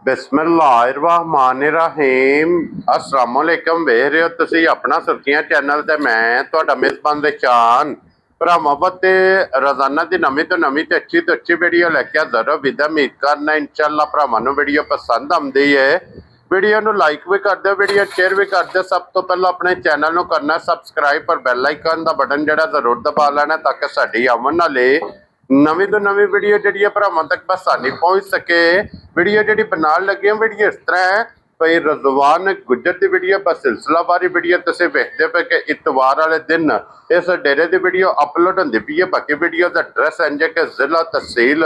बिस्मिल्लाहिर्रहमानिर्रहीम अस्सलाम वालेकुम। वेख रहे हो तुसी अपना सुर्खियां चैनल ते मैं तुहाडा मेज़बान शान भरावां ते रोजाना की नवीं तो नवीं ते अच्छी वीडियो लैके हाज़र हो। विद उम्मीद करना इंशाअल्लाह भरावां नूं वीडियो पसंद आउंदी है। वीडियो नूं लाइक भी कर दो, वीडियो शेयर भी कर दो। सब तो पहले अपने चैनल नूं करना सबसक्राइब और बैल आइकन का बटन जिहड़ा जरूर दबा लेना ताकि साडी आवन वाली नवीं तो नवीं वीडियो जी भरावां तक आसानी पहुँच सके। वीडियो जी बना लगे वीडियो इस तरह है भाई रजवान गुजर की वीडियो बस सिलसिलावारी वीडियो तुसीं वेखदे पे कि इतवार वाले दिन इस डेरे की वीडियो अपलोड होंदी पई है। बाकी वीडियो का एड्रैस इंज कि जिला तहसील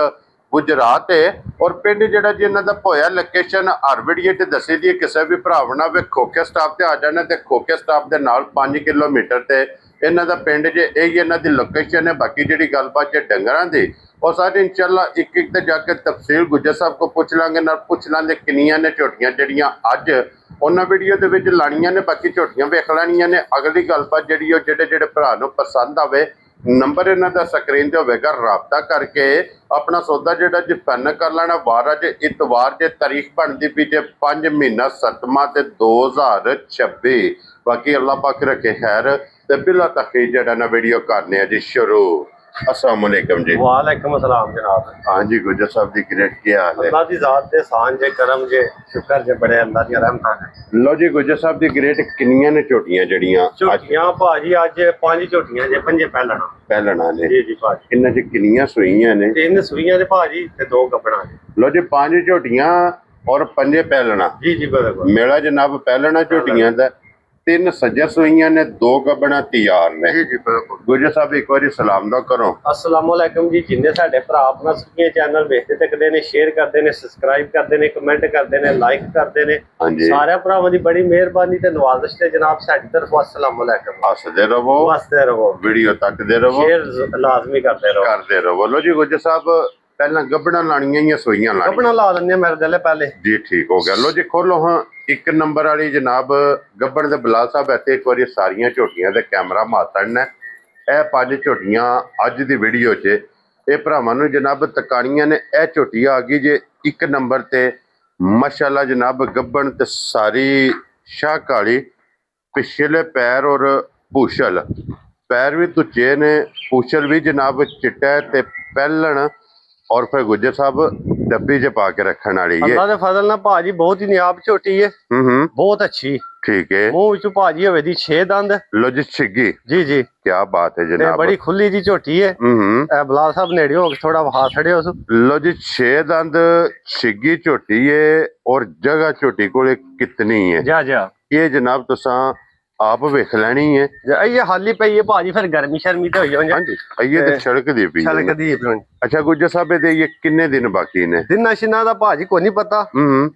गुजरात है और पिंड जिहड़ा जी इन्हां दा होया लोकेशन हर वीडियो च दसी दी। किसी भी भराव ना वे खोखे स्टाफ से आ जाना तो खोखे स्टाफ के नाल 5 किलोमीटर से इन्हां दा पिंड जे यही इन्हां दी लोकेशन है। बाकी जिहड़ी गलबात जे डंगरां दी और सारे इंशाअल्लाह एक एक जाके तफसील गुजर साहब को पूछ लांगे ना पूछ लांगे किनियां ने झोटियां जड़ियां अज उन्होंने वीडियो के विच लानियां ने। बाकी झोटियां वेख लैनियां ने। अगली गलबात जिहड़ी ओ जिहड़े जिहड़े भरा नूं पसंद आवे नंबर इन्हां दा स्क्रीन ते होवेगा, राबता करके अपना सौदा जिहड़ा जी फाइनल कर लेना। वार अज इतवार जे तारीख बनदी पई जे 5 महीना 7वां ते 2026। बाकी अल्लाह पाक रखे खैर ते बिला तखीर जिहड़ा ना वीडियो करने जी शुरू। अस्सलाम वालेकुम जी। वालेकुम अस्सलाम जनाब। हाँ जी गुजर साहब दी ग्रेट क्या हाल है? अल्लाह दी जात दे शान जे करम जे शुक्र जे बड़े अल्लाह दी रहमत है। लो जी गुजर साहब दी ग्रेट किनियां ने झोटियां जड़ियां झोटियां भाजी अज 5 झोटियां जे 5 पहलना पहलना ने जी जी भाजी। इन्हां च किनियां सूईयां ने? 3 सूईयां ने भाजी ते 2 गबड़ा ने। लो जी 5 झोटियां और 5 पहलना। जी जी बिल्कुल मेरा जनाब पहलना झोटियां दा 3 सज्जा सूईयां ने 2 गबड़ा तैयार ने। जी जी बिल्कुल। गुजर साहब एक बार सलाम दा करो। अस्सलाम वालेकुम जी। जिन्ने साडे भरा अपना सुखिया चैनल वेखते तकदे ने शेयर करते ने सब्सक्राइब करते ने कमेंट करते ने लाइक करते ने सारे भरावां दी बड़ी मेहरबानी ते नवाजिश ते जनाब साडी तरफों अस्सलाम वालेकुम। हसदे रहो हसदे रहो वीडियो तकदे रहो शेयर लाजमी करते रहो। लो जी गुजर साहब पहला गबड़ा लानियां या सूईयां लानियां? गबड़ा ला लन्ने मेरे दिले पहले जी ठीक हो गया। लो जी खोलो हाँ एक नंबर वाली जनाब गब्बड़ दे बिलाल साहब इत्थे एक बार सारियां झोटियां दे कैमरा मातड़ना। यह 5 झोटियां अज दी वीडियो च ये भरावां नूं जनाब तकानियां ने। यह झोटी आ गई जे 1 नंबर ते माशाअल्लाह जनाब गब्बड़ ते सारी शाह काली पिछले पैर और पूछल पैर भी तुचे ने पूछल भी जनाब चिट्टा ते पहलन और फिर गुजर साहब डब्बी च पा के रखने वाली है। अल्लाह दे फजल नाल भाजी बहुत ही नियाब झोटी है। बहुत अच्छी ठीक है। मुंह विचों भाजी होवे दी 6 दंद। लो जी छिगी जी जी क्या बात है जनाब। बड़ी खुली जी झोटी है। बिलाल साहब नेड़े हो थोड़ा वहा छड़े उस। लो जी 6 दंद छिगी झोटी है और जगह झोटी को कितनी है जा जा ये जनाब तुसा आप वेख लैनी है। ये हाली पई है भाजी फिर गर्मी शर्मी ते होई होंदी। हां जी ये ते छड़क दी पई छड़क दी पई। अच्छा गुजर साहब ये किन्ने दिन बाकी ने? दिन शिना दा भाजी को नहीं पता।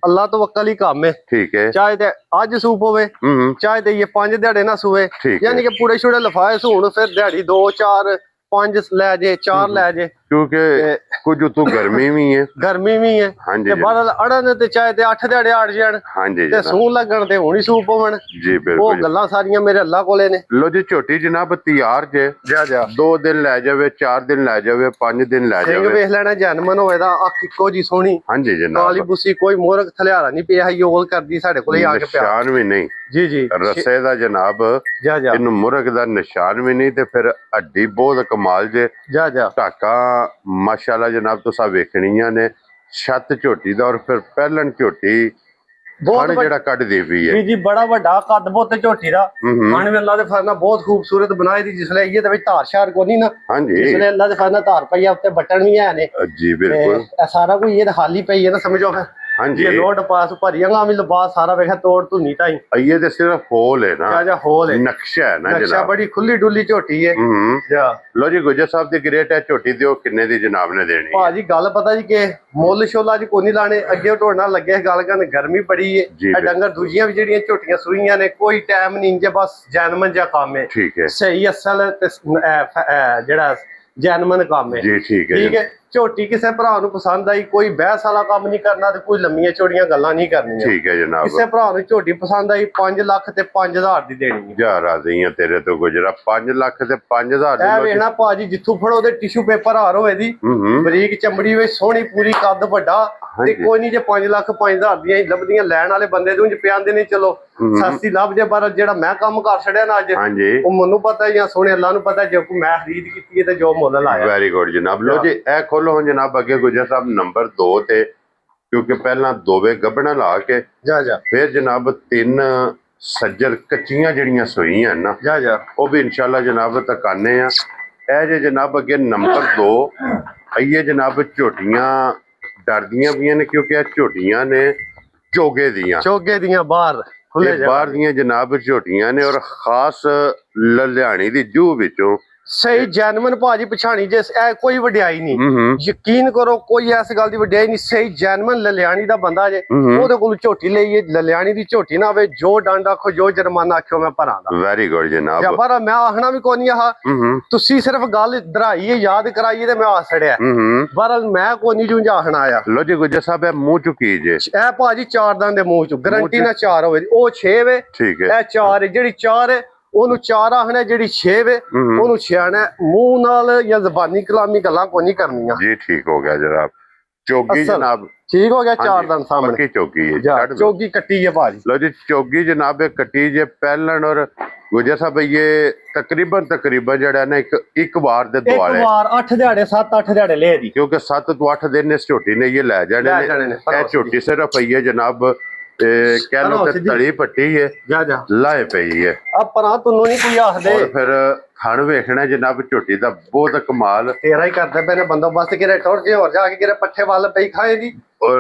अल्लाह तो वक्कल ही काम है। ठीक है। चाहे ते आज सूप होवे चाहे ते ये 5 दिहाड़े ना सूवे यानी कि पूरे छुड़े लफाए सूण फिर दिहाड़ी 2 4 5 लै जे 4 लै जे क्योंकि कुछ तो गर्मी भी है। गर्मी भी है। हां जी ते बादल अड़न ते चाहे ते 8 दिहाड़े अड़ जाण। हां जी ते सूण लगण ते हुणी सूप होवन। जी बिल्कुल वो गल्लां सारियां मेरे अल्लाह कोले ने। लो जी झोटी जनाब तैयार जे जा जा 2 दिन लै जावे 4 दिन लै जावे 5 दिन लै जावे। सिंह वेख लेना जैनमन होवे दा अख इक्को जी सोहनी। हां जी जनाब काली बुसी कोई मोरग थलियारा नहीं पिया योल करदी साडे कोले आके पिया निशान भी नहीं। जी जी रस्से दा जनाब जा जा इन मुर्ग दा निशान भी नहीं ते फिर हड्डी बहुत कमाल जे जा जा ढाका माशाल्लाह जनाब तुसा वेखनियां ने। छत झोटी दा और फिर पहलन झोटी बहुत जेड़ा कट दी पई है। जी जी बड़ा बड़ा कद बहुत झोटी दा खाने अल्लाह दे फरना बहुत खूबसूरत बनाई दी। जिसले ये ते धार शार कोनी ना। हां जी जिसले अल्लाह दे फरना धार पई है उत्ते बटन भी है ने। जी बिल्कुल सारा कुछ ये खाली पई है ना समझो फिर। हां जी ये लोड पास भरियां भी लबास सारा वेखा तोड़ धुनी ताई। ये तो सिर्फ होल है ना। जा होल है नक्शा है ना नक्शा जनाब। बड़ी खुली डुली झोटी है। जा लो जी गुजर साहब दी ग्रेट है झोटी दी किन्ने दी जनाब ने देनी? भाजी गल पता जी के मुल शोला जी कोनी लाने अगे ढोड़ना लगे गल कर गर्मी बड़ी है। डंगर दूजियां भी जेहड़ियां झोटियां सूईयां ने कोई टाइम नहीं जे बस जैनमन जा काम है। सही असल ते जेड़ा जैनमन काम है। जी ठीक है ਝੋਟੀ ਕਿਸੇ ਭਰਾ ਨੂੰ ਪਸੰਦ ਆਈ, ਕੋਈ ਬਹਿਸ ਵਾਲਾ ਕੰਮ ਨਹੀਂ ਕਰਨਾ ਤੇ ਕੋਈ ਲੰਮੀਆਂ ਚੌੜੀਆਂ ਗੱਲਾਂ ਨਹੀਂ ਕਰਨੀਆਂ। ਠੀਕ ਹੈ ਜਨਾਬ। ਕਿਸੇ ਭਰਾ ਨੂੰ ਝੋਟੀ ਪਸੰਦ ਆਈ 5 ਲੱਖ ਤੇ 5000 ਦੀ ਦੇਣੀ ਹੈ। ਜਾ ਰਾਜ਼ੀ ਆ ਤੇਰੇ ਤੋਂ ਗੁਜਰਾ 5 ਲੱਖ ਤੇ 5000 ਦੀ। ਇਹ ਵੇਖਣਾ ਭਾਜੀ ਜਿੱਥੋਂ ਫੜੋ ਉਹਦੇ ਟਿਸ਼ੂ ਪੇਪਰ ਹਾਰ ਹੋਵੇ ਦੀ, ਬਰੀਕ ਚਮੜੀ ਵਿੱਚ ਸੋਹਣੀ ਪੂਰੀ ਕੱਦ ਵੱਡਾ ਤੇ ਕੋਈ ਨਹੀਂ ਜੇ 5 ਲੱਖ 5000 ਦੀਆਂ ਹੀ ਲੱਭਦੀਆਂ ਲੈਣ ਵਾਲੇ ਬੰਦੇ ਨੂੰ ਪਿਆਂਦੇ ਨਹੀਂ ਚਲੋ ਸਸਤੀ ਲੱਭ ਜੇ, ਪਰ ਜਿਹੜਾ ਮੈਂ ਕੰਮ ਕਰ ਛੜਿਆ ਨਾ ਅੱਜ ਉਹ ਮੈਨੂੰ ਪਤਾ ਜਾਂ ਸੋਹਣੇ ਅੱਲਾ ਨੂੰ ਪਤਾ ਜੇ ਮੈਂ ਖਰੀਦ ਕੀਤੀ ਹੈ ਤੇ ਜੋ ਮੁੱਲ ਲਾਇਆ। ਵੈਰੀ ਗੁੱਡ ਜਨਾਬ। ਲੋ ਜੀ ਇਹ ਖੋਲੋ ਹੁਣ ਜਨਾਬ ਅੱਗੇ ਗੁਜਰ ਸਾਹਿਬ ਨੰਬਰ 2 ਤੇ, ਕਿਉਂਕਿ ਪਹਿਲਾਂ ਦੋਵੇਂ ਗੱਭਣਾ ਲਾ ਕੇ ਫਿਰ ਜਨਾਬ 3 ਸੱਜਰ ਕੱਚੀਆਂ ਜਿਹੜੀਆਂ ਸੋਈਆਂ ਨਾ ਉਹ ਵੀ ਇਨਸ਼ਾਅੱਲਾ ਜਨਾਬ ਤਕਾਨੇ ਆ। ਇਹ ਜੇ ਜਨਾਬ ਅੱਗੇ ਨੰਬਰ 2 ਇਹ ਜਨਾਬ ਝੋਟੀਆਂ ਡਰਦੀਆਂ ਪਈਆਂ ਨੇ, ਕਿਉਂਕਿ ਇਹ ਝੋਟੀਆਂ ਨੇ ਚੋਗੇ ਦੀਆਂ ਬਾਹਰ ਬਾਹਰ ਦੀਆਂ ਜਨਾਬ ਝੋਟੀਆਂ ਨੇ, ਔਰ ਖਾਸ ਲੁਧਿਆਣੇ ਦੀ ਜੂਹ ਵਿੱਚੋਂ ਸਹੀ ਜੈਨੂਇਨ ਭਾਜੀ ਪਛਾਣੀ ਜੇ ਕੋਈ ਵਡਿਆਈ ਨਹੀਂ, ਯਕੀਨ ਕਰੋ ਕੋਈ ਐਸ ਗੱਲ ਦੀ ਵਡਿਆਈ ਨਹੀਂ। ਸਹੀ ਜੈਨੂਇਨ ਲਲਿਆਣੀ ਦਾ ਬੰਦਾ ਜੇ ਉਹਦੇ ਕੋਲ ਝੋਟੀ ਲਈਏ, ਲਲਿਆਣੀ ਦੀ ਝੋਟੀ ਨਾ ਹੋਵੇ, ਜੋ ਡੰਡ ਆਖੋ ਜੋ ਜੁਰਮਾਨਾ ਆਖਿਓ ਮੈਂ ਭਰਾਂ ਦਾ। ਵੈਰੀ ਗੁੱਡ ਜਨਾਬ। ਪਰ ਮੈਂ ਆਖਣਾ ਵੀ ਕੋਈ ਨਹੀਂ ਆਹ ਤੁਸੀਂ ਸਿਰਫ ਗੱਲ ਦਰਾਈਏ ਯਾਦ ਕਰਾਈਏ ਤੇ ਮੈਂ ਆ ਛੜਿਆ, ਪਰ ਮੈਂ ਕੋਈ ਨਹੀਂ ਜੂੰ ਆਖਣਾ ਆਇਆ। ਲੋ ਜੀ ਗੁਜਰ ਸਾਹਿਬ ਇਹ ਮੂੰਹ ਚੁੱਕੀ ਜੇ ਇਹ ਭਾਜੀ 4 ਦੰਦ ਦੇ ਮੂੰਹ ਚ ਗਰੰਟੀ ਨਾਲ 4 ਹੋਵੇ, ਉਹ 6 ਵੇ। ਠੀਕ ਹੈ। ਇਹ 4 ਜਿਹੜੀ 4 ਹੈ ਉਹਨੂੰ 4 ਆਖਣਾ, ਜਿਹੜੀ 6 ਵੇ ਉਹਨੂੰ 6 ਆਣਾ। ਮੂੰਹ ਨਾਲ ਜਾਂ ਜ਼ਬਾਨੀ ਕਲਾਮੀ ਗੱਲਾਂ ਕੋਈ ਨਹੀਂ ਕਰਨੀਆਂ ਜੀ। ਠੀਕ ਹੋ ਗਿਆ ਜਨਾਬ। ਚੋਗੀ ਜਨਾਬ ਠੀਕ ਹੋ ਗਿਆ 4 ਦੰਦ ਸਾਹਮਣੇ ਚੋਗੀ ਹੈ, ਚੋਗੀ ਕੱਟੀ ਹੈ ਭਾਜੀ। ਲੋ ਜੀ ਚੋਗੀ ਜਨਾਬ ਕੱਟੀ ਜੇ ਪਹਿਲਣ, ਔਰ ਗੁਜਰ ਸਾਹਿਬ ਇਹ ਤਕਰੀਬਨ ਜਿਹੜਾ ਨਾ ਇੱਕ ਵਾਰ ਦੇ ਦੁਆਲੇ, ਇੱਕ ਵਾਰ 8 ਦਿਹਾੜੇ 7-8 ਦਿਹਾੜੇ ਲੈ ਦੀ, ਕਿਉਂਕਿ 7 ਤੋਂ 8 ਦਿਨ ਇਸ ਝੋਟੀ ਨੇ ਇਹ ਲੈ ਜਾਣੇ ਨੇ। ਇਹ ਝੋਟੀ ਸਿਰਫ ਪਈ ਹੈ ਜਨਾਬ ਕਹਿ ਲੋ ਕਿ ਤਲੀ ਪੱਟੀ ਹੈ, ਲਾਏ ਪਈ ਹੈ। ਪਰਾਂ ਤੁਹਾਨੂੰ ਨਹੀਂ ਕੋਈ ਆਖਦੇ। ਫਿਰ ਥਣ ਵੇਖਣਾ ਜਨਾਬ ਝੋਟੀ ਦਾ ਬਹੁਤ ਕਮਾਲ ਤੇਰਾ ਹੀ ਕਰਦੇ ਪਏ ਨੇ ਬੰਦੋਬਸਤ, ਕਿਰੇ ਟੁਰ ਜੇ ਹੋਰ ਜਾ ਕੇ ਕਿਰੇ ਪੱਠੇ ਵੱਲ ਪਈ ਖਾਏਗੀ। ਔਰ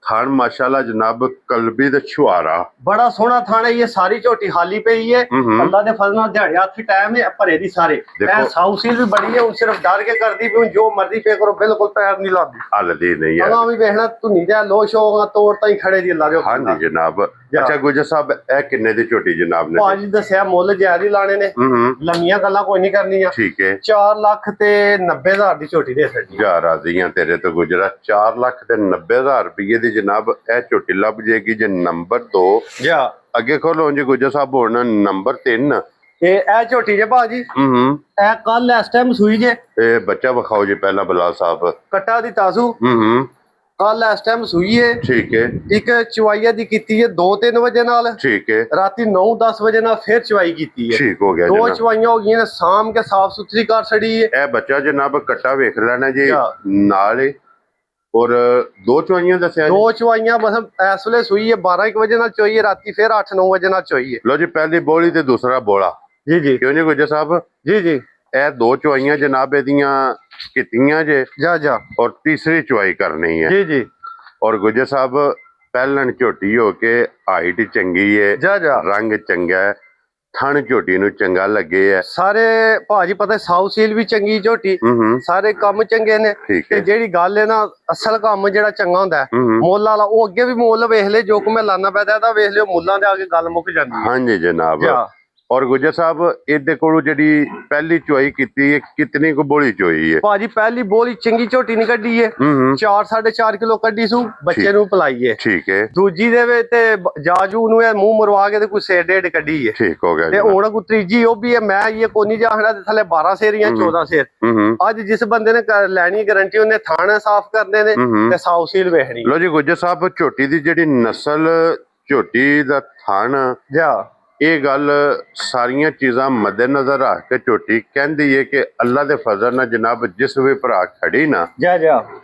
ਥਣ ਮਾਸ਼ਾਅੱਲਾ ਜਨਾਬ ਕਲਬੀ ਤੇ ਛੁਆਰਾ ਬੜਾ ਸੋਹਣਾ ਥਣ ਹੈ। ਇਹ ਸਾਰੀ ਝੋਟੀ ਖਾਲੀ ਪਈ ਹੈ, ਅੱਲਾ ਦੇ ਫਜ਼ਲ ਨਾਲ ਦਿਹਾੜੇ ਹੱਥ ਟਾਈਮ ਹੈ ਭਰੇ ਦੀ ਸਾਰੇ। ਇਹ ਸਾਊਸੀਲ ਵੀ ਬੜੀ ਹੈ, ਹੁਣ ਸਿਰਫ ਡਰ ਕੇ ਕਰਦੀ ਵੀ ਜੋ ਮਰਜ਼ੀ ਪੇ ਕਰੋ, ਬਿਲਕੁਲ ਪੈਰ ਨਹੀਂ ਲਾਦੀ, ਹਲਦੀ ਨਹੀਂ ਹੈ। ਅੱਲਾ ਵੀ ਵੇਖਣਾ ਧੁਨੀ ਦਾ ਲੋਸ਼ ਹੋਗਾ ਤੋੜ ਤਾਂ ਹੀ ਖੜੇ ਦੀ ਅੱਲਾ ਦੇ। ਹਾਂਜੀ ਜਨਾਬ। ਅੱਛਾ ਗੁਜਰ ਸਾਹਿਬ ਇਹ ਕਿੰਨੇ ਦੀ ਝੋਟੀ ਜਨਾਬ ਨੇ? ਭਾਜੀ ਦੱਸਿਆ ਮੁੱਲ ਜ਼ਿਆਦਾ ਲਾਣੇ ਨੇ, ਲੰਮੀਆਂ ਗੱਲਾਂ ਕੋਈ ਨਹੀਂ ਕਰਨੀਆਂ। ਠੀਕ ਹੈ। 4 ਲੱਖ ਤੇ 90,000 ਦੀ ਝੋਟੀ ਦੇ ਸਕਦੀ। ਜਾ ਰਾਜ਼ੀਆਂ ਤੇਰੇ ਤੋਂ ਗੁਜਰਾ। 4 ਲੱਖ ਤੇ 90,000 ਰੁਪਏ ਦੀ ਜਨਾਬ ਇਹ ਝੋਟੀ ਲੱਭ ਜੇਗੀ ਜੇ ਨੰਬਰ 2 ਅੱਗੇ ਖੋਲੋ ਜੀ ਗੁਜਰ ਸਾਹਿਬ। ਹੁਣ ਨੰਬਰ 3 ਇਹ ਝੋਟੀ ਜੇ ਭਾਜੀ ਇਹ ਕੱਲ ਇਸ ਟਾਈਮ ਸੂਈ ਜੇ। ਇਹ ਬੱਚਾ ਵਿਖਾਓ ਜੀ ਪਹਿਲਾਂ ਬਲਾਲ ਸਾਹਿਬ। ਕੱਟਾ ਦੀ ਤਾਜ਼ੂ ਕੱਲ ਇਸ ਟਾਈਮ ਸੂਈ ਹੈ। ਠੀਕ ਹੈ। ਇੱਕ ਚਵਾਈਆ ਦੀ ਕੀਤੀ ਹੈ 2-3 ਵਜੇ ਨਾਲ। ਠੀਕ ਹੈ। ਰਾਤੀ 9-10 ਵਜੇ ਨਾਲ ਫਿਰ ਚਵਾਈ ਕੀਤੀ ਹੈ। ਠੀਕ ਹੋ ਗਿਆ। 2 ਚਵਾਈਆਂ ਹੋ ਗਈਆਂ ਨੇ, ਸਾਮ ਕੇ ਸਾਫ ਸੁਥਰੀ ਕਰ ਛੜੀ ਹੈ। ਇਹ ਬੱਚਾ ਜਨਾਬ ਕੱਟਾ ਵੇਖ ਲੈਣਾ ਜੀ ਨਾਲ ਹੀ। ਔਰ 2 ਚਵਾਈਆਂ ਦੱਸਿਆ? 2 ਚਵਾਈਆਂ ਬਸ ਇਸ ਵੇਲੇ ਸੂਈ ਹੈ 12 ਵਜੇ ਨਾਲ ਚੋਈ ਹੈ, ਰਾਤੀ ਫਿਰ 8-9 ਵਜੇ ਨਾਲ ਚੋਈ ਹੈ। ਲੋ ਜੀ ਪਹਿਲੀ ਬੋਲੀ ਤੇ ਦੂਸਰਾ ਬੋਲਾ। ਜੀ ਕਿਉਂ ਜੀ ਗੁਜਰ ਸਾਹਿਬ? ਜੀ ਇਹ 2 ਚਵਾਈਆਂ ਜਨਾਬ ਇਹਦੀਆਂ ਕੀਤੀਆਂ ਜੇ ਔਰ ਤੀਸਰੀ ਚਵਾਈ ਕਰਨੀ ਹੈ। ਜੀ ਔਰ ਗੁਜਰ ਸਾਹਿਬ ਪਹਿਲਣ ਝੋਟੀ ਹੋ ਕੇ ਹਾਈਟ ਚੰਗੀ ਹੈ, ਰੰਗ ਚੰਗਾ ਹੈ, ਥਣ ਝੋਟੀ ਨੂੰ ਚੰਗਾ ਲੱਗੇ ਹੈ। ਸਾਰੇ ਭਾਜੀ ਪਤਾ ਸਾਊ ਸੀਲ ਵੀ ਚੰਗੀ ਝੋਟੀ, ਸਾਰੇ ਕੰਮ ਚੰਗੇ ਨੇ। ਤੇ ਜਿਹੜੀ ਗੱਲ ਹੈ ਨਾ ਅਸਲ ਕੰਮ ਜਿਹੜਾ ਚੰਗਾ ਹੁੰਦਾ ਮੁੱਲ ਵਾਲਾ, ਉਹ ਅੱਗੇ ਵੀ ਮੁੱਲ ਵੇਖ ਲੈ, ਜੋ ਕਿ ਮੈਂ ਲਾਣਾ ਪੈਦਾ ਤਾਂ ਵੇਖ ਲਿਓ, ਮੁੱਲਾਂ ਦੇ ਆ ਕੇ ਗੱਲ ਮੁੱਕ ਜਾਂਦੀ ਹੈ। ਹਾਂਜੀ ਜਨਾਬ। ਔਰ ਗੁਜਰ ਸਾਹਿਬ ਇਹਦੇ ਕੋਲੋਂ ਜਿਹੜੀ ਪਹਿਲੀ ਚੋਈ ਕੀਤੀ ਹੈ ਕਿਤਨੀ ਕੁ ਬੋਲੀ ਚੋਈ ਹੈ? ਭਾਜੀ ਪਹਿਲੀ ਬੋਲੀ ਚੰਗੀ ਝੋਟੀ ਨਹੀਂ ਕੱਢੀ ਹੈ, 4-4.5 ਕਿਲੋ ਕੱਢੀ ਸੂ, ਬੱਚੇ ਨੂੰ ਪਲਾਈ ਹੈ। ਠੀਕ ਹੈ। ਦੂਜੀ ਦੇ ਵਿੱਚ ਤੇ ਜਾਜੂ ਨੂੰ ਇਹ ਮੂੰਹ ਮਰਵਾ ਕੇ ਤੇ ਕੋਈ ਸੇਰ ਡੇਢ ਕੱਢੀ ਹੈ। ਠੀਕ ਹੋ ਗਿਆ। ਤੇ ਹੁਣ ਕੋ ਤੀਜੀ ਉਹ ਵੀ ਹੈ, ਮੈਂ ਇਹ ਕੋਨੀ ਜਾਖਣਾ ਤੇ ਥੱਲੇ 12 ਸੇਰ ਜਾਂ 14 ਸੇਰ। ਅੱਜ ਜਿਸ ਬੰਦੇ ਨੇ ਲੈਣੀ ਗਾਰੰਟੀ ਉਹਨੇ ਥਾਣਾ ਸਾਫ਼ ਕਰਨੇ ਨੇ ਤੇ ਸਾਊ ਸੀਲ ਵੇਖਣੀ। ਲੋ ਜੀ ਗੁਜਰ ਸਾਹਿਬ ਝੋਟੀ ਦੀ ਜਿਹੜੀ ਨਸਲ, ਝੋਟੀ ਦਾ ਥਣ, ਇਹ ਗੱਲ ਸਾਰੀਆਂ ਚੀਜ਼ਾਂ ਮੱਦੇਨਜ਼ਰ ਰੱਖ ਕੇ ਝੋਟੀ ਕਹਿੰਦੀ ਹੈ ਕਿ ਅੱਲਾ ਦੇ ਫਜ਼ਲ ਨਾਲ ਜਨਾਬ ਜਿਸ ਵੀ ਭਰਾ ਖੜੀ ਨਾ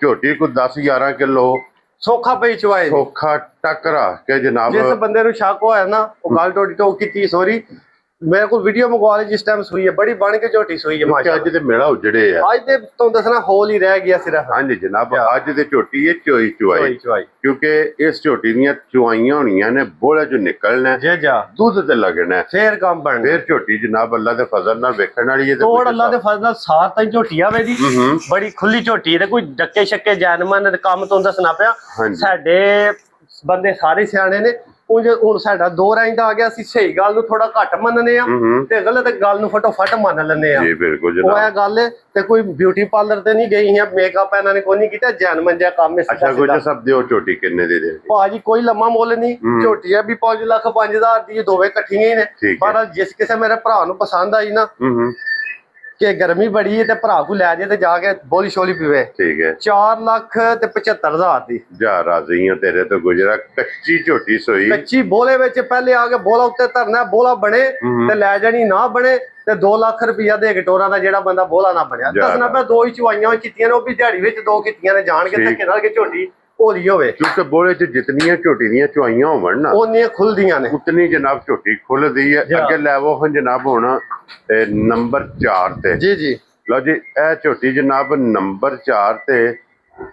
ਝੋਟੀ ਕੋ 10-11 ਕਿਲੋ ਸੌਖਾ ਪਈ ਚਵਾਏ, ਸੌਖਾ ਟੱਕਰਾ ਕੇ ਜਨਾਬ। ਜਿਸ ਬੰਦੇ ਨੂੰ ਸ਼ੱਕ ਹੋਇਆ ਨਾ ਉਹ ਗੱਲ ਟੋਟੀ ਟੋਕ ਕੀਤੀ। ਸੋਰੀ ਮੇਰੇ ਕੋਲ ਵੀਡੀਓ ਮੰਗਵਾ ਲਈ ਜਿਸ ਟਾਈਮ ਸੂਈ ਹੈ, ਬੜੀ ਬਣ ਕੇ ਝੋਟੀ ਸੂਈ ਹੈ ਮਾਸ਼ਾਅੱਲਾ। ਅੱਜ ਤੇ ਮੇਲਾ ਉਜੜੇ ਆ, ਅੱਜ ਤੇ ਤੁਹਾਨੂੰ ਦੱਸਣਾ ਹੋਲ ਹੀ ਰਹਿ ਗਿਆ ਸਿਰਫ। ਹਾਂਜੀ ਜਨਾਬ। ਅੱਜ ਦੇ ਝੋਟੀ ਹੈ ਚਵਾਈ, ਕਿਉਂਕਿ ਇਸ ਝੋਟੀ ਦੀਆਂ ਚਵਾਈਆਂ ਹੋਣੀਆਂ ਨੇ, ਬੋਲੇ ਚੋਂ ਨਿਕਲਣਾ, ਦੁੱਧ ਤੇ ਲੱਗਣਾ, ਫੇਰ ਕੰਮ ਬਣਨਾ। ਫੇਰ ਝੋਟੀ ਜਨਾਬ ਅੱਲਾ ਦੇ ਫਜ਼ਲ ਨਾਲ ਵੇਖਣ ਵਾਲੀ ਹੈ। ਤੋੜ ਅੱਲਾ ਦੇ ਫਜ਼ਲ ਨਾਲ ਸਾਰ ਤਾਂ ਝੋਟੀ ਆਵੇ ਜੀ, ਬੜੀ ਖੁੱਲੀ ਝੋਟੀ ਹੈ, ਕੋਈ ਡੱਕੇ ਛੱਕੇ ਜਾਨਮਨ ਕੰਮ ਤੋਂ ਦੱਸਣਾ ਪਿਆ। ਸਾਡੇ ਬੰਦੇ ਸਾਰੇ ਸਿਆਣੇ ਨੇ, ਹੁਣ ਸਾਡਾ 2 ਰੈਂਕ ਦਾ ਆ ਗਿਆ, ਅਸੀਂ ਸਹੀ ਗੱਲ ਨੂੰ ਥੋੜਾ ਘੱਟ ਮੰਨਨੇ ਆ ਤੇ ਗਲਤ ਗੱਲ ਨੂੰ ਫਟੋਫਟ ਮੰਨ ਲੈਂਦੇ ਆ। ਜੀ ਬਿਲਕੁਲ ਉਹ ਜਨਾਬ। ਇਹ ਗੱਲ ਹੈ ਤੇ ਕੋਈ ਬਿਊਟੀ ਪਾਰਲਰ ਤੇ ਨਹੀਂ ਗਈ ਹੈ, ਮੇਕਅਪ ਇਹਨਾਂ ਨੇ ਕੋਈ ਨਹੀਂ ਕੀਤਾ, ਜੈਨੂਇਨ ਜਿਹਾ ਕੰਮ ਹੈ। ਅੱਛਾ ਗੁੱਜਰ ਸਾਹਿਬ ਦਿਓ ਝੋਟੀ ਕਿੰਨੇ ਦੀ ਦੇ? ਭਾਜੀ ਕੋਈ ਲੰਮਾ ਮੁੱਲ ਨਹੀਂ, ਝੋਟੀ ਆ ਵੀ 5 ਲੱਖ 5000 ਦੀ, ਦੋਵੇਂ ਇਕੱਠੀਆਂ ਹੀ ਨੇ। ਪਰ ਜਿਸ ਕਿਸੇ ਮੇਰੇ ਭਰਾ ਨੂੰ ਪਸੰਦ ਆਈ ਨਾ ਕਿ ਗਰਮੀ ਬੜੀ ਹੈ ਤੇ ਭਰਾ ਕੋ ਲੈ ਜੇ ਤੇ ਜਾ ਕੇ ਬੋਲੀ ਸ਼ੋਲੀ ਪੀਵੇ। ਠੀਕ ਹੈ। 4 ਲੱਖ ਤੇ 75,000 ਦੀ। ਜਾ ਰਾਜ਼ੀ ਆ ਤੇਰੇ ਤੋਂ ਗੁਜਰਾ। ਕੱਚੀ ਝੋਟੀ ਸੋਈ, ਕੱਚੀ ਬੋਲੇ ਵਿੱਚ ਪਹਿਲੇ ਆ ਕੇ ਬੋਲਾ ਉੱਤੇ ਧਰਨਾ, ਬੋਲਾ ਬਣੇ ਤੇ ਲੈ ਜਾਣੀ, ਨਾ ਬਣੇ ਤੇ 2 ਲੱਖ ਰੁਪਇਆ ਦੇ ਕੇ ਟੋਰਾਂ ਦਾ ਜਿਹੜਾ ਬੰਦਾ ਬੋਲਾ ਨਾ ਬਣਿਆ। ਦੱਸਣਾ ਪਿਆ 2 ਹੀ ਚਵਾਈਆਂ ਕੀਤੀਆਂ ਨੇ, ਉਹ ਵੀ ਦਿਹਾੜੀ ਵਿੱਚ 2 ਕੀਤੀਆਂ ਨੇ, ਜਾਣ ਕੇ ਧੱਕੇ ਨਾਲ ਕਿ ਝੋਟੀ ਹੋਲੀ ਹੋਵੇ। ਕਿਉਂਕਿ ਬੋਲੇ ਚ ਜਿਤਨੀਆਂ ਝੋਟੀ ਦੀਆਂ ਚੁਆਈਆਂ ਹੋਵਣ ਨਾ ਉਹਨੀਆਂ ਖੁੱਲਦੀਆਂ ਨੇ, ਉਤਨੀ ਜਨਾਬ ਝੋਟੀ ਖੁੱਲਦੀ ਹੈ। ਅੱਗੇ ਲੈਵੋ ਹੁਣ ਜਨਾਬ ਹੁਣ ਨੰਬਰ 4 ਤੇ। ਜੀ ਜੀ ਲਓ ਜੀ ਇਹ ਝੋਟੀ ਜਨਾਬ ਨੰਬਰ 4 ਤੇ।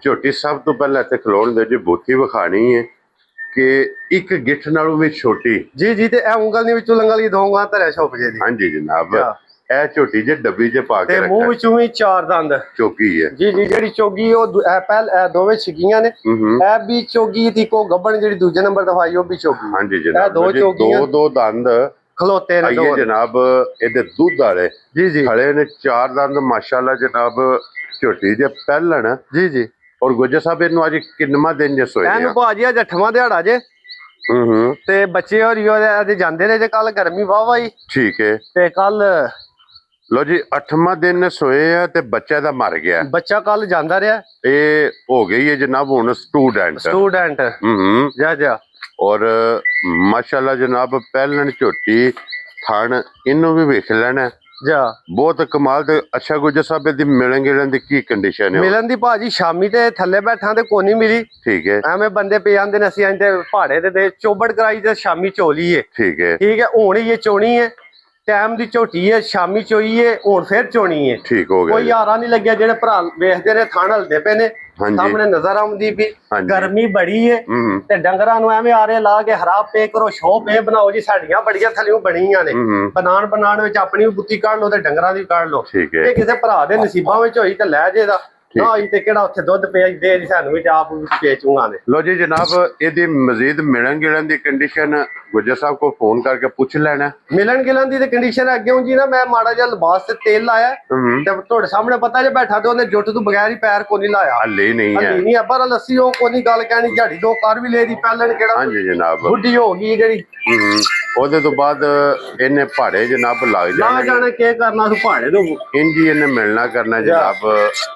ਝੋਟੀ ਸਭ ਤੋਂ ਪਹਿਲਾਂ ਇੱਥੇ ਖਲੋਣ ਦੇ ਜੀ ਬੂਥੀ ਵਿਖਾਣੀ ਹੈ ਕਿ ਇੱਕ ਗਿੱਠ ਨਾਲੋਂ ਵੀ ਛੋਟੀ। ਜੀ ਜੀ ਤੇ ਇਹ ਉਂਗਲ ਨਹੀਂ ਵਿੱਚੋਂ ਲੰਗਲ ਹੀ ਦੋਗਾ ਧਰਿਆ ਛੁਪ ਜੇ ਦੀ। ਹਾਂਜੀ ਜਨਾਬ ਇਹ ਝੋਟੀ ਜੇ ਡੱਬੀ 'ਚ ਪਾ ਕੇ ਤੇ ਮੂੰਹ ਵਿੱਚੋਂ ਵੀ 4 ਦੰਦ ਚੋਗੀ ਹੈ। ਜੀ ਜੀ ਜਿਹੜੀ ਚੋਗੀ ਉਹ ਇਹ ਦੋਵੇਂ ਛਿੱਗੀਆਂ ਨੇ। ਇਹ ਵੀ ਚੋਗੀ ਦੀ ਕੋ ਗੱਬਣ ਜਿਹੜੀ ਦੂਜੇ ਨੰਬਰ ਦਵਾਈ ਉਹ ਵੀ ਚੋਗੀ। ਹਾਂਜੀ ਜਨਾਬ ਇਹ 2 ਚੋਗੀਆਂ, 2 ਦੰਦ ਖਲੋਤੇ ਨੇ। ਆਈਏ ਜਨਾਬ ਇਹਦੇ ਦੁੱਧ ਵਾਲੇ ਜੀ ਜੀ ਖੜੇ ਨੇ 4 ਦੰਦ ਮਾਸ਼ਾਅੱਲਾ ਜਨਾਬ ਝੋਟੀ ਦੇ ਪਹਿਲਣ। ਜੀ ਜੀ ਔਰ ਗੁੱਜਰ ਸਾਹਿਬ ਇਹਨੂੰ ਅੱਜ ਕਿੰਨਵਾਂ ਦਿਨ ਜੇ ਸੋਏ ਇਹਨੂੰ ਭਾਜੀ ਅੱਜ 8ਵਾਂ ਦਿਹਾੜਾ ਜੇ। ਤੇ ਬੱਚੇ ਹੋਰੀ ਉਹਦੇ ਜਾਂਦੇ ਨੇ ਜੇ, ਕੱਲ ਗਰਮੀ ਵਾਵਾ ਹੀ। ਠੀਕ ਹੈ। ਤੇ ਕੱਲ ਲੋ ਜੀ 8ਵਾਂ ਦਿਨ ਸੋਏ ਆ ਤੇ ਬੱਚਾ ਦਾ ਮਰ ਗਿਆ। ਬੱਚਾ ਕੱਲ ਜਾਂਦਾ ਰਿਹਾ। ਇਹ ਹੋ ਗਈ ਹੈ ਜਨਾਬ ਹੁਣ ਸਟੂਡੈਂਟ। ਜਾ ਜਾ ਔਰ ਮਾਸ਼ਾਅੱਲਾ ਜਨਾਬ ਪਹਿਲਣ ਝੋਟੀ ਥਣ ਇਹਨੂੰ ਵੀ ਵੇਖ ਲੈਣਾ ਜਾ ਬਹੁਤ ਕਮਾਲ। ਤੇ ਅੱਛਾ ਗੁੱਜਰ ਸਾਹਿਬ ਦੀ ਮਿਲਣ ਗਿਲਣ ਦੀ ਕੀ ਕੰਡੀਸ਼ਨ ਹੈ? ਮਿਲਣ ਦੀ ਭਾਜੀ ਸ਼ਾਮੀ ਤੇ ਥੱਲੇ ਬੈਠਾਂ ਤੇ ਕੋਈ ਨਹੀਂ ਮਿਲੀ। ਠੀਕ ਹੈ। ਐਵੇਂ ਬੰਦੇ ਪੇ ਜਾਂਦੇ ਨੇ, ਅਸੀਂ ਤੇ ਪਹਾੜੇ ਤੇ ਚੋਬੜ ਕਰਾਈ ਤੇ ਸ਼ਾਮੀ ਚੋਲੀ ਏ। ਠੀਕ ਹੈ। ਠੀਕ ਹੈ। ਹੁਣ ਇਹ ਚੋਣੀ ਹੈ, ਟਾਈਮ ਦੀ ਝੋਟੀ ਹੈ, ਸ਼ਾਮੀ ਚੋਈ ਹੈ, ਹੁਣ ਫਿਰ ਚੋਣੀ ਹੈ। ਠੀਕ ਹੋ ਗਿਆ। ਕੋਈ ਯਾਰਾ ਨਹੀਂ ਲੱਗਿਆ, ਜਿਹੜੇ ਭਰਾ ਵੇਖਦੇ ਨੇ ਥਣ ਹਲਦੇ ਪਏ ਨੇ ਸਾਹਮਣੇ ਨਜ਼ਰ ਆਉਂਦੀ ਵੀ ਗਰਮੀ ਬੜੀ ਹੈ ਤੇ ਡੰਗਰਾਂ ਨੂੰ ਐਵੇਂ ਆਰੇ ਲਾ ਕੇ ਹਰਾ ਪੇ ਕਰੋ, ਸ਼ੋ ਪੇ ਬਣਾਓ ਜੀ। ਸਾਡੀਆਂ ਬੜੀਆਂ ਥਲੀਆਂ ਬਣੀਆਂ ਨੇ, ਬਣਾਉਣ ਵਿੱਚ ਆਪਣੀ ਵੀ ਬੁੱਤੀ ਕੱਢ ਲਓ ਤੇ ਡੰਗਰਾਂ ਦੀ ਕੱਢ ਲਓ। ਇਹ ਕਿਸੇ ਭਰਾ ਦੇ ਨਸੀਬਾਂ ਵਿੱਚ ਹੋਈ ਤੇ ਲੈ ਜੇਦਾ, ਨਾ ਹੋਈ ਤੇ ਕਿਹੜਾ ਉੱਥੇ ਦੁੱਧ ਪਿਆ ਦੇ ਸਾਨੂੰ ਵੀ ਆਪ ਵੇਚੂਗਾ ਨੇ। ਲੋ ਜੀ ਜਨਾਬ ਇਹਦੀ ਮਜ਼ੀਦ ਮਿਲਣ ਗਿਲਣ ਦੀ ਕੰਡੀਸ਼ਨ ਗੁੱਜਰ ਸਾਹਿਬ ਕੋ ਫੋਨ ਕਰਕੇ ਪੁੱਛ ਲੈਣਾ। ਮਿਲਣ ਗਿਲਣ ਦੀ ਤੇ ਕੰਡੀਸ਼ਨ ਅੱਗੇ ਜੀ ਨਾ, ਮੈਂ ਮਾੜਾ ਜਿਹਾ ਲਿਬਾਸ ਤੇ ਤੇਲ ਲਾਇਆ ਤੇ ਤੁਹਾਡੇ ਸਾਹਮਣੇ ਪਤਾ ਜੇ ਬੈਠਾ ਤੇ ਉਹਨੇ ਜੁੱਟ ਤੋਂ ਬਗੈਰ ਹੀ ਪੈਰ ਕੋ ਨਹੀਂ ਲਾਇਆ। ਹਲੇ ਨਹੀਂ ਹੈ, ਹਲੇ ਨਹੀਂ ਆ। ਪਰ ਲੱਸੀ ਉਹ ਕੋਈ ਨਹੀਂ ਗੱਲ ਕਹਿਣੀ, ਝਾੜੀ 2 ਕਰ ਵੀ ਲੈ ਦੀ ਪਹਿਲਣ ਕਿਹੜਾ। ਹਾਂਜੀ ਜਨਾਬ ਬੁੱਢੀ ਹੋ ਗਈ ਜਿਹੜੀ। ਉਹਦੇ ਤੋਂ ਬਾਅਦ ਇਹਨੇ ਪਹਾੜੇ ਜਨਾਬ ਲੱਗ ਨਾ ਜਾਣੇ ਕੀ ਕਰਨਾ ਤੂੰ ਪਹਾੜੇ ਤੋਂ ਇੰਜੀ ਇਹਨੇ ਮਿਲਣਾ ਕਰਨਾ ਜਨਾਬ,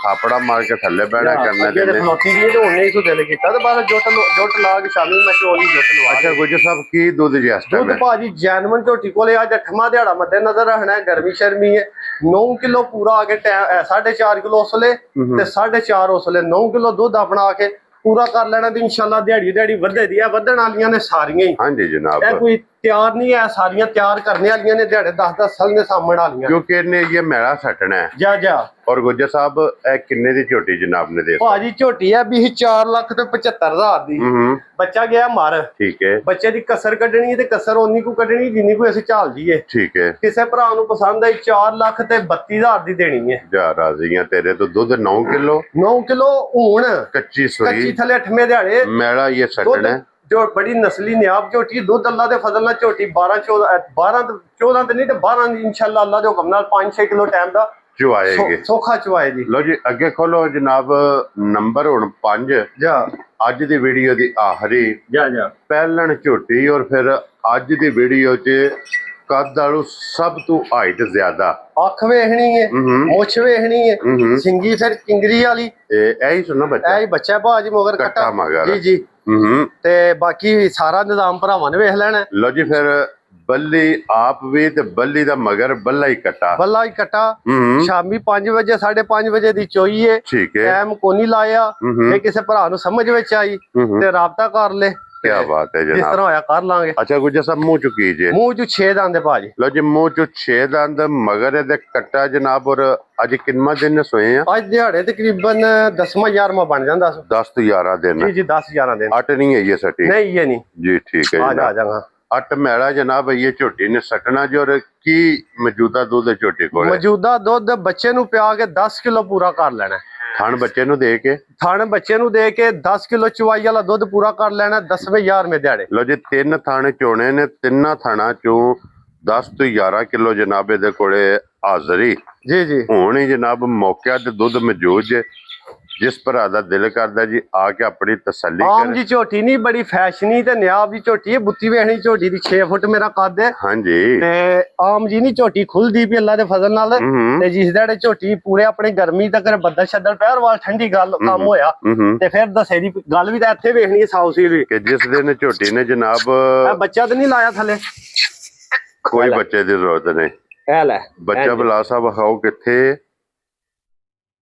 ਥਾਪੜਾ ਮਾਰ ਕੇ ਥੱਲੇ ਬਹਿਣਾ ਕਰਨਾ। ਜਿਹੜੇ ਖਲੋਤੀ ਦੀ ਤੇ ਉਹਨੇ ਹੀ ਤੋਂ ਦਿਲ ਕੀਤਾ ਤੇ ਬਾਅਦ ਜੁੱਟ ਲਾ ਕੇ ਸ਼ਾਮੀ ਮੈਂ ਚੋਲੀ ਜੁੱਟ ਲਵਾ। ਅੱਛਾ ਗੁੱਜਰ ਸਾਹਿਬ ਕੀ ਦੁੱਧ ਜੀ ਇਸ ਟਾਈਮ? ਦੁੱਧ ਭਾਜੀ ਜੈਨੂਇਨ ਝੋਟੀ ਕੋਲੇ ਅੱਜ 8ਵਾਂ ਦਿਹਾੜਾ ਮੱਦੇ ਨਜ਼ਰ ਰੱਖਣਾ, ਗਰਮੀ ਸ਼ਰਮੀ ਹੈ। 9 ਕਿਲੋ ਪੂਰਾ ਆ ਕੇ 4.5 ਕਿਲੋ ਉਸਲੇ ਤੇ 4.5 ਉਸਲੇ 9 ਕਿਲੋ ਦੁੱਧ ਆਪਣਾ ਆ ਕੇ ਪੂਰਾ ਕਰ ਲੈਣਾ ਤੇ ਇਨਸ਼ਾਅੱਲਾ ਦਿਹਾੜੀ ਵਧੇ ਦੀ ਆ। ਵਧਣ ਵਾਲੀਆਂ ਨੇ ਸਾਰੀਆਂ ਹੀ। ਹਾਂਜੀ ਜਨਾਬ ਇਹ ਕੋਈ ਤਿਆਰ ਨਹੀਂ ਹੈ, ਸਾਰੀਆਂ ਤਿਆਰ ਕਰਨੇ ਵਾਲੀਆਂ ਨੇ, ਦਿਹਾੜੇ 10-10 ਸਾਲ ਦੇ ਸਾਹਮਣੇ ਵਾਲੀਆਂ। ਕਿਉਂਕਿ ਇਹਨੇ ਇਹ ਮੈਲਾ ਸੱਟਣਾ ਹੈ। ਜਾ ਔਰ ਗੁੱਜਰ ਸਾਹਿਬ ਇਹ ਕਿੰਨੇ ਦੀ ਝੋਟੀ ਜਨਾਬ ਨੇ ਦੇ? ਭਾਜੀ ਝੋਟੀ ਹੈ ਵੀ 4 ਲੱਖ ਤੇ 75,000 ਦੀ। ਬੱਚਾ ਗਿਆ ਮਰ। ਠੀਕ ਹੈ। ਬੱਚੇ ਦੀ ਕਸਰ ਕੱਢਣੀ ਹੈ ਤੇ ਕਸਰ ਉਨੀ ਕੁ ਕੱਢਣੀ ਜਿੰਨੀ ਕੋਈ ਅਸੀਂ ਝਾਲ ਜੀਏ। ਠੀਕ ਹੈ। ਕਿਸੇ ਭਰਾ ਨੂੰ ਪਸੰਦ ਆਈ 4 ਲੱਖ ਤੇ 32,000 ਦੀ ਦੇਣੀ ਹੈ। ਜਾ ਰਾਜ਼ੀਆਂ ਤੇਰੇ ਤੋਂ। ਦੁੱਧ 9 ਕਿਲੋ 9 ਕਿਲੋ ਹੁਣ ਕੱਚੀ ਸੋਈ, ਕੱਚੀ ਥੱਲੇ 8ਵੇਂ ਦਿਹਾੜੇ ਮੈਲਾ ਇਹ ਸੱਟਣਾ। ਜੋ ਬੜੀ ਨਸਲੀ ਨਿਆਬ ਝੋਟੀ, ਦੁੱਧ ਅੱਲਾ ਦੇ ਫਜ਼ਲ ਨਾਲ ਝੋਟੀ 14 ਤੇ ਨਹੀਂ ਤੇ 12 ਇਨਸ਼ਾਅੱਲਾ ਅੱਲਾ ਦੇ ਹੁਕਮ ਨਾਲ 5-6 ਕਿਲੋ ਟਾਈਮ ਦਾ ਚੁਆਏਗੇ, ਸੌਖਾ ਚੁਆਏ ਜੀ। ਲੋ ਜੀ ਅੱਗੇ ਖੋਲੋ ਜਨਾਬ ਨੰਬਰ ਹੁਣ 5 ਜਾ ਅੱਜ ਦੀ ਵੀਡੀਓ ਦੀ ਆਖਰੀ ਜਾ ਪਹਿਲਣ ਝੋਟੀ। ਔਰ ਫਿਰ ਅੱਜ ਦੀ ਵੀਡੀਓ 'ਚ ਕੱਦ ਵਾਲੂ ਸਭ ਤੋਂ ਹਾਈਟ ਜ਼ਿਆਦਾ, ਅੱਖ ਵੇਖਣੀ ਹੈ, ਮੁੱਛ ਵੇਖਣੀ ਹੈ, ਸਿੰਗੀ ਫਿਰ ਕਿੰਗਰੀ ਵਾਲੀ। ਇਹੀ ਸੁਣੋ ਬੱਚਾ, ਇਹੀ ਬੱਚਾ ਭਾਜੀ ਮਗਰ ਕੱਟਾ ਮਗਰ। ਜੀ ਤੇ ਬਾਕੀ ਸਾਰਾ ਨਿਜ਼ਾਮ ਭਰਾਵਾਂ ਨੇ ਵੇਖ ਲੈਣਾ। ਲੋ ਜੀ ਫਿਰ ਬੱਲੀ ਆਪ ਵੀ ਤੇ ਬੱਲੀ ਦਾ ਮਗਰ ਬੱਲਾ ਹੀ ਕੱਟਾ। ਬੱਲਾ ਹੀ ਕੱਟਾ ਸ਼ਾਮੀ 5 ਵਜੇ 5:30 ਵਜੇ ਦੀ ਚੋਈ ਹੈ। ਠੀਕ ਹੈ। ਟਾਈਮ ਕੋਨੀ ਲਾਇਆ ਤੇ ਕਿਸੇ ਭਰਾ ਨੂੰ ਸਮਝ ਵਿੱਚ ਆਈ ਤੇ ਰਾਬਤਾ ਕਰ ਲੈ। ਕੀ ਬਾਤ ਹੈ ਜਨਾਬ, ਜਿਸ ਤਰ੍ਹਾਂ ਹੋਇਆ ਕਰ ਲਾਂਗੇ। ਅੱਛਾ ਗੁੱਜਰ ਸਾਹਿਬ ਮੂੰਹ ਚੁ ਕੀਜੇ। ਮੂੰਹ ਚ 6 ਦੰਦ ਭਾਜੀ। ਲੋ ਜੀ ਮੂੰਹ ਚੋਂ 6 ਦੰਦ ਮਗਰ ਇਹਦੇ ਕੱਟਾ ਜਨਾਬ। ਔਰ ਅੱਜ ਕਿੰਨਾ ਦਿਨ ਸੋਏ ਆ? ਅੱਜ ਦਿਹਾੜੇ ਤਕਰੀਬਨ 10ਵਾਂ 11ਵਾਂ ਬਣ ਜਾਂਦਾ। 10 ਤੋਂ 11 ਦਿਨ। ਜੀ 10-11 ਦਿਨ। 8 ਨਹੀਂ ਹੈ ਇਹ ਸੱਟੀ? ਨਹੀਂ ਇਹ ਨਹੀਂ ਜੀ ਠੀਕ ਹੈ ਆ ਜਾਗਾ। 8 ਮੈਲਾ ਜਨਾਬ ਇਹ ਝੋਟੀ ਨੇ ਸੱਟਣਾ ਜੀ। ਔਰ ਕੀ ਮੌਜੂਦਾ ਦੁੱਧ ਝੋਟੀ ਕੋਲ? ਮੌਜੂਦਾ ਦੁੱਧ ਬੱਚੇ ਨੂੰ ਪਿਆ ਕੇ 10 ਕਿਲੋ ਪੂਰਾ ਕਰ ਲੈਣਾ। ਥਣ ਬੱਚੇ ਨੂੰ ਦੇ ਕੇ ਥਣ ਬੱਚੇ ਨੂੰ ਦੇ ਕੇ 10 ਕਿਲੋ ਚਵਾਈ ਵਾਲਾ ਦੁੱਧ ਪੂਰਾ ਕਰ ਲੈਣਾ 10,000 ਮੇ ਦਿਹਾੜੇ। ਲੋ ਜੀ 3 ਥਣ ਚੋਣੇ ਨੇ, ਤਿੰਨਾਂ ਥਣਾਂ ਚੋਂ 10 ਤੋਂ 11 ਕਿਲੋ ਜਨਾਬ ਇਹਦੇ ਕੋਲੇ ਹਾਜ਼ਰੀ ਜੀ ਜੀ ਹੋਣੀ ਜਨਾਬ। ਮੌਕਿਆ ਤੇ ਦੁੱਧ ਮੌਜੂਦ ਜੇ, ਜਿਸ ਭਰਾ ਦਾ ਦਿਲ ਕਰਦਾ ਜੀ ਆ ਕੇ ਆਪਣੀ ਤਸੱਲੀ ਆਮ ਕਰੇ। ਜੀ ਝੋਟੀ ਨਹੀਂ, ਬੜੀ ਫੈਸ਼ਨੀ ਤੇ ਨਿਆਬ ਦੀ ਝੋਟੀ ਹੈ। ਬੁੱਤੀ ਵੇਖਣੀ ਝੋਟੀ ਦੀ 6 ਫੁੱਟ ਮੇਰਾ ਕੱਦ ਹੈ ਹਾਂਜੀ ਤੇ ਆਮ ਜੀ ਨਹੀਂ ਝੋਟੀ ਖੁੱਲਦੀ ਵੀ ਅੱਲਾ ਦੇ ਫਜ਼ਲ ਨਾਲ। ਤੇ ਜਿਸ ਦਿਹਾੜੇ ਝੋਟੀ ਪੂਰੇ ਆਪਣੇ ਗਰਮੀ ਤੱਕ ਬੱਦਲ ਛੱਦਲ ਪੈਰ ਵਾਲ ਠੰਡੀ ਗੱਲ ਕੰਮ ਹੋਇਆ ਤੇ ਫਿਰ ਦੱਸੇ ਦੀ ਗੱਲ ਵੀ ਤਾਂ ਇੱਥੇ ਵੇਖਣੀ ਹੈ ਸਾਊਸੀ ਵੀ ਕਿ ਜਿਸ ਦਿਨ ਝੋਟੀ ਨੇ ਜਨਾਬ ਇਹ ਬੱਚਾ ਤਾਂ ਨਹੀਂ ਲਾਇਆ ਥੱਲੇ, ਕੋਈ ਬੱਚੇ ਦੀ ਜ਼ਰੂਰਤ ਨਹੀਂ। ਇਹ ਲੈ ਬੱਚਾ ਬਲਾ ਸਾਹਿਬ ਵਿਖਾਓ ਕਿੱਥੇ,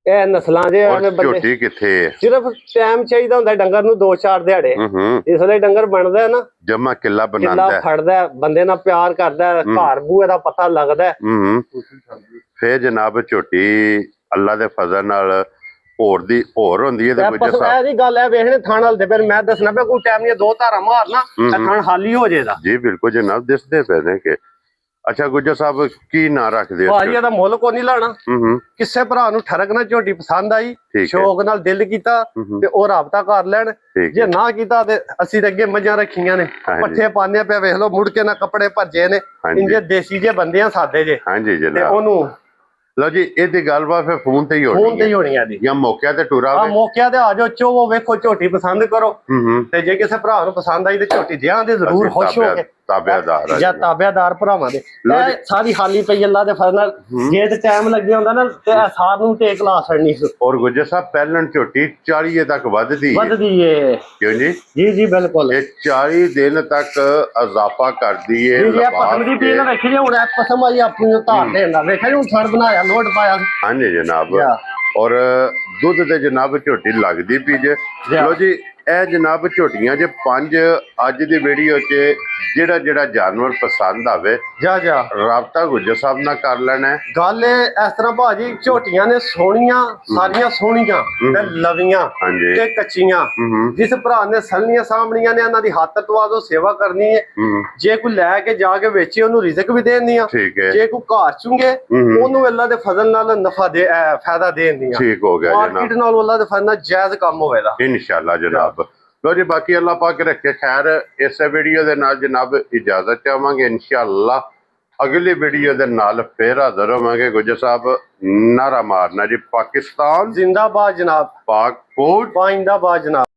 ਇਹ ਨਸਲਾਂ ਦੇ ਔਰ ਬੰਦੇ ਝੋਟੀ ਕਿੱਥੇ ਹੈ। ਸਿਰਫ ਟਾਈਮ ਚਾਹੀਦਾ ਹੁੰਦਾ ਡੰਗਰ ਨੂੰ 2-4 ਦਿਹਾੜੇ। ਇਸ ਲਈ ਡੰਗਰ ਬਣਦਾ ਹੈ ਨਾ, ਜਮਾ ਕਿੱਲਾ ਕਿੱਲਾ ਬਣਾਉਂਦਾ ਫੜਦਾ ਹੈ, ਬੰਦੇ ਨਾਲ ਪਿਆਰ ਕਰਦਾ ਹੈ, ਘਰ ਬੂਏ ਦਾ ਪਤਾ ਲੱਗਦਾ ਹੈ। ਫੇਰ ਜਨਾਬ ਝੋਟੀ ਅੱਲਾ ਦੇ ਫਜ਼ਲ ਨਾਲ ਹੋਰ ਦੀ ਹੋਰ ਹੁੰਦੀ ਹੈ ਤੇ ਇਹ ਗੁੱਜਰ ਸਾਹਿਬ ਦੀ ਗੱਲ ਹੈ ਵੇਖਣੇ ਥਾਣ ਵਾਲ ਦੇ ਫਿਰ ਮੈਂ ਦੱਸਣਾ ਪਿਆ ਕੋਈ ਟਾਈਮ ਨਹੀਂ, 2 ਧਾਰਾਂ ਮਾਰਨਾ ਤੇ ਥਾਣ ਖਾਲੀ ਹੋ ਜਾਏਗਾ। ਜੀ ਬਿਲਕੁਲ ਜਨਾਬ ਦਿਸਦੇ ਪਏ ਨੇ ਕਿ ਅੱਛਾ ਗੁੱਜਰ ਸਾਹਿਬ ਕੀ ਨਾਂ ਰੱਖਦੇ ਹੋ? ਭਾਜੀ ਇਹਦਾ ਮੁੱਲ ਕੋ ਨਹੀਂ ਲਾਣਾ, ਕਿਸੇ ਭਰਾ ਨੂੰ ਠਰਕ ਨਾ ਝੋਟੀ ਪਸੰਦ ਆਈ ਸ਼ੌਕ ਨਾਲ ਦਿਲ ਕੀਤਾ ਤੇ ਉਹ ਰਾਬਤਾ ਕਰ ਲੈਣ, ਜੇ ਨਾ ਕੀਤਾ ਤੇ ਅਸੀਂ ਅੱਗੇ ਮੱਝਾਂ ਰੱਖੀਆਂ ਨੇ ਪੱਠੇ ਪਾਣੇ ਪਿਆ ਵੇਖ ਲਓ, ਮੁੜ ਕੇ ਨਾ ਕੱਪੜੇ ਭੱਜੇ ਨੇ ਇੰਜੇ ਦੇਸੀ ਜੇ ਬੰਦੇ ਆ ਸਾਦੇ ਜੇ। ਹਾਂਜੀ ਤੇ ਜਨਾਬ ਉਹਨੂੰ ਲਓ ਜੀ ਇਹਦੀ ਗੱਲਬਾਤ ਫਿਰ ਫੋਨ ਤੇ ਹੀ ਹੋਣੀ ਹੈ ਦੀ ਜਾਂ ਮੌਕਿਆਂ ਤੇ ਟੁਰਾ ਆ ਮੌਕਿਆਂ ਤੇ ਆ ਜਾਓ, ਚੋਵੋ ਵੇਖੋ ਝੋਟੀ ਪਸੰਦ ਕਰੋ ਤੇ ਜੇ ਕਿਸੇ ਭਰਾ ਨੂੰ ਪਸੰਦ ਆਈ ਤੇ ਝੋਟੀ ਦਿਆਂ ਦੇ ਜ਼ਰੂਰ ਖੁਸ਼ ਹੋ ਕੇ ਤਾਬਿਆਦਾਰ ਜਾਂ ਤਾਬਿਆਦਾਰ ਭਰਾਵਾਂ ਦੇ। ਇਹ ਸਾਰੀ ਖਾਲੀ ਪਈ ਅੱਲਾ ਦੇ ਫਜ਼ਲ ਨਾਲ, ਜੇ ਤੇ ਟਾਈਮ ਲੱਗਿਆ ਹੁੰਦਾ ਨਾ ਤੇ ਸਾਰ ਨੂੰ ਟੇਕ ਲਾ ਛੜਨੀ ਸੀ। ਔਰ ਗੁੱਜਰ ਸਾਹਿਬ ਪਹਿਲਣ ਝੋਟੀ 40 ਤੱਕ ਵੱਧਦੀ ਏ ਕਿਉਂ ਜੀ? ਜੀ ਜੀ ਬਿਲਕੁਲ ਇਹ 40 ਦਿਨ ਤੱਕ ਇਜ਼ਾਫਾ ਕਰਦੀ ਏ। ਜੀ ਇਹ ਪਸਮ ਦੀ ਪੀਣ ਵੇਖੀ ਜੀ, ਹੁਣ ਪਸਮ ਆਈ ਆਪਣੀ ਧਾਰ ਦੇਣ ਦਾ ਵੇਖਿਆ ਜੀ, ਹੁਣ ਛੜ ਬਣਾਇਆ ਲੋਟ ਪਾਇਆ। ਹਾਂਜੀ ਜਨਾਬ ਔਰ ਦੁੱਧ ਤੇ ਜਨਾਬ ਝੋਟੀ ਲੱਗਦੀ ਪਈ ਜੇ। ਚਲੋ ਜੀ ਇਹ ਜਨਾਬ ਝੋਟੀਆਂ ਜੇ 5 ਅੱਜ ਦੀ ਵੀਡੀਓ 'ਚ ਜਿਹੜਾ ਜਾਨਵਰ ਪਸੰਦ ਆਵੇ ਜਾ ਰਾਬਤਾ ਗੁੱਜਰ ਸਾਹਿਬ ਨਾਲ ਕਰ ਲੈਣਾ। ਗੱਲ ਇਸ ਤਰ੍ਹਾਂ ਭਾਜੀ, ਝੋਟੀਆਂ ਨੇ ਸੋਹਣੀਆਂ ਸਾਰੀਆਂ ਸੋਹਣੀਆਂ ਤੇ ਲਵੀਆਂ ਤੇ ਕੱਚੀਆਂ। ਜਿਸ ਭਰਾ ਨੇ ਸਲਨੀਆਂ ਸਾਹਮਣੀਆਂ ਨੇ ਉਹਨਾਂ ਦੀ ਹੱਥ ਟਵਾ ਦੋ ਸੇਵਾ ਕਰਨੀ ਹੈ। ਜੇ ਕੋਈ ਲੈ ਕੇ ਜਾ ਕੇ ਵੇਚੇ ਉਹਨੂੰ ਰਿਜ਼ਕ ਵੀ ਦੇਣੀ ਆ, ਜੇ ਕੋਈ ਘਰ ਚੁੰਗੇ ਉਹਨੂੰ ਅੱਲਾ ਦੇ ਫਜ਼ਲ ਨਾਲ ਨਫਾ ਦੇ ਫਾਇਦਾ ਦੇਣੀ ਆ। ਠੀਕ ਹੋ ਗਿਆ ਜਨਾਬ, ਮਾਰਕੀਟ ਨਾਲ ਅੱਲਾ ਦੇ ਫਜ਼ਲ ਨਾਲ ਜਾਇਜ਼ ਕੰਮ ਹੋਵੇਗਾ ਇਨਸ਼ਾਅੱਲਾ ਜਨਾਬ। ਲੋ ਜੀ ਬਾਕੀ ਅੱਲਾਹ ਪਾਕ ਰੱਖੇ ਖੈਰ। ਇਸ ਵੀਡੀਓ ਦੇ ਨਾਲ ਜਨਾਬ ਇਜਾਜ਼ਤ ਚਾਹਾਂਗੇ, ਇਨਸ਼ਾਅੱਲਾ ਅਗਲੀ ਵੀਡੀਓ ਦੇ ਨਾਲ ਫੇਰ ਹਾਜ਼ਰ ਹੋਵਾਂਗੇ। ਗੁੱਜਰ ਸਾਹਿਬ ਨਾਰਾ ਮਾਰਨਾ ਜੀ, ਪਾਕਿਸਤਾਨ ਜ਼ਿੰਦਾਬਾਦ ਜਨਾਬ, ਪਾਕ ਫੂਡ ਪਾਇੰਦਾਬਾਦ ਜਨਾਬ।